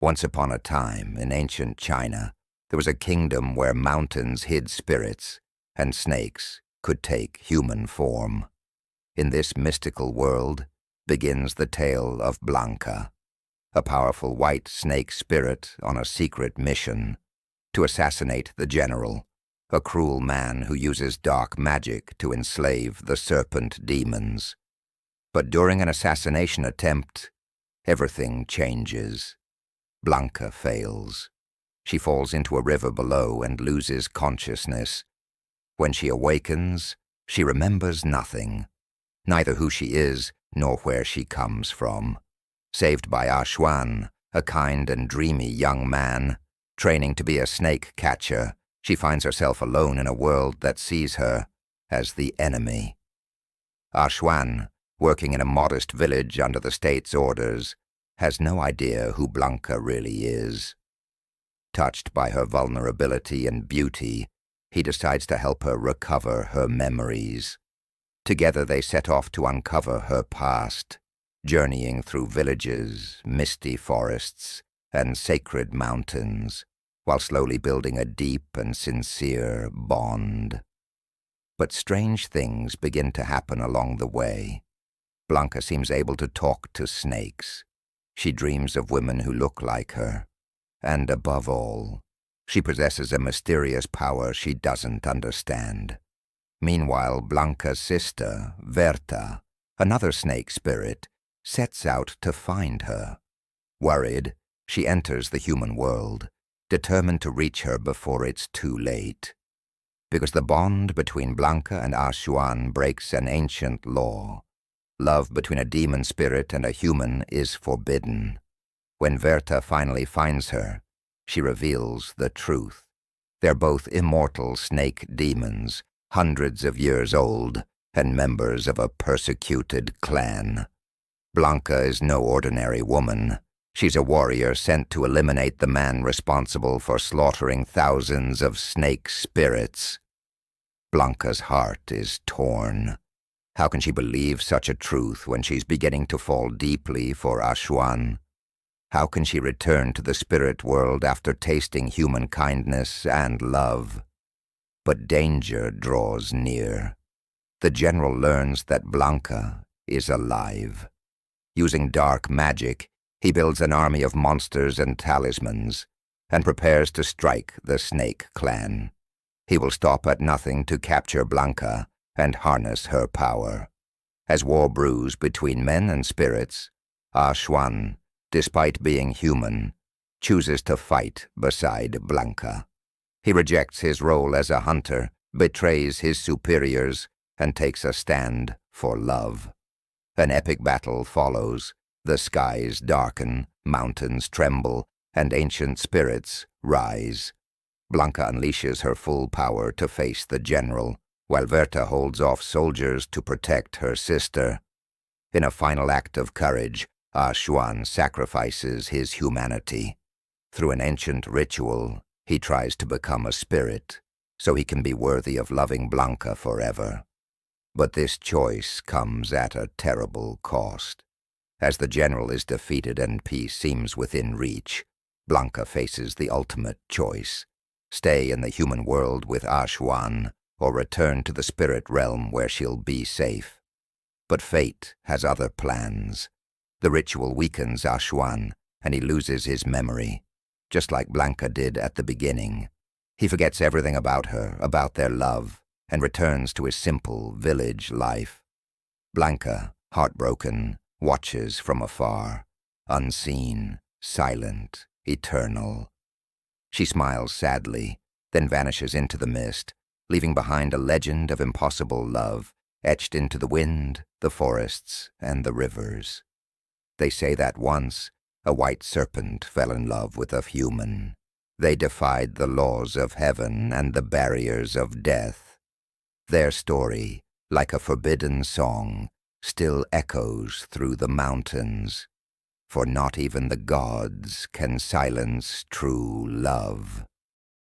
Once upon a time, in ancient China, there was a kingdom where mountains hid spirits and snakes could take human form. In this mystical world begins the tale of Blanca, a powerful white snake spirit on a secret mission to assassinate the general, a cruel man who uses dark magic to enslave the serpent demons. But during an assassination attempt, everything changes. Blanca fails. She falls into a river below and loses consciousness. When she awakens, she remembers nothing, neither who she is nor where she comes from. Saved by Xuan, a kind and dreamy young man, training to be a snake catcher, she finds herself alone in a world that sees her as the enemy. Xuan, working in a modest village under the state's orders, has no idea who Blanca really is. Touched by her vulnerability and beauty, he decides to help her recover her memories. Together they set off to uncover her past, journeying through villages, misty forests, and sacred mountains, while slowly building a deep and sincere bond. But strange things begin to happen along the way. Blanca seems able to talk to snakes. She dreams of women who look like her. And above all, she possesses a mysterious power she doesn't understand. Meanwhile, Blanca's sister, Verta, another snake spirit, sets out to find her. Worried, she enters the human world, determined to reach her before it's too late. Because the bond between Blanca and Xuan breaks an ancient law. Love between a demon spirit and a human is forbidden. When Verta finally finds her, she reveals the truth. They're both immortal snake demons, hundreds of years old, and members of a persecuted clan. Blanca is no ordinary woman. She's a warrior sent to eliminate the man responsible for slaughtering thousands of snake spirits. Blanca's heart is torn. How can she believe such a truth when she's beginning to fall deeply for Xuan? How can she return to the spirit world after tasting human kindness and love? But danger draws near. The general learns that Blanca is alive. Using dark magic, he builds an army of monsters and talismans, and prepares to strike the snake clan. He will stop at nothing to capture Blanca and harness her power. As war brews between men and spirits, Xuan, despite being human, chooses to fight beside Blanca. He rejects his role as a hunter, betrays his superiors, and takes a stand for love. An epic battle follows. The skies darken, mountains tremble, and ancient spirits rise. Blanca unleashes her full power to face the general, while Verta holds off soldiers to protect her sister. In a final act of courage, Xuan sacrifices his humanity. Through an ancient ritual, he tries to become a spirit, so he can be worthy of loving Blanca forever. But this choice comes at a terrible cost. As the general is defeated and peace seems within reach, Blanca faces the ultimate choice: stay in the human world with Xuan, or return to the spirit realm where she'll be safe. But fate has other plans. The ritual weakens Xuan, and he loses his memory, just like Blanca did at the beginning. He forgets everything about her, about their love, and returns to his simple village life. Blanca, heartbroken, watches from afar, unseen, silent, eternal. She smiles sadly, then vanishes into the mist, leaving behind a legend of impossible love, etched into the wind, the forests, and the rivers. They say that once, a white serpent fell in love with a human. They defied the laws of heaven and the barriers of death. Their story, like a forbidden song, still echoes through the mountains, for not even the gods can silence true love.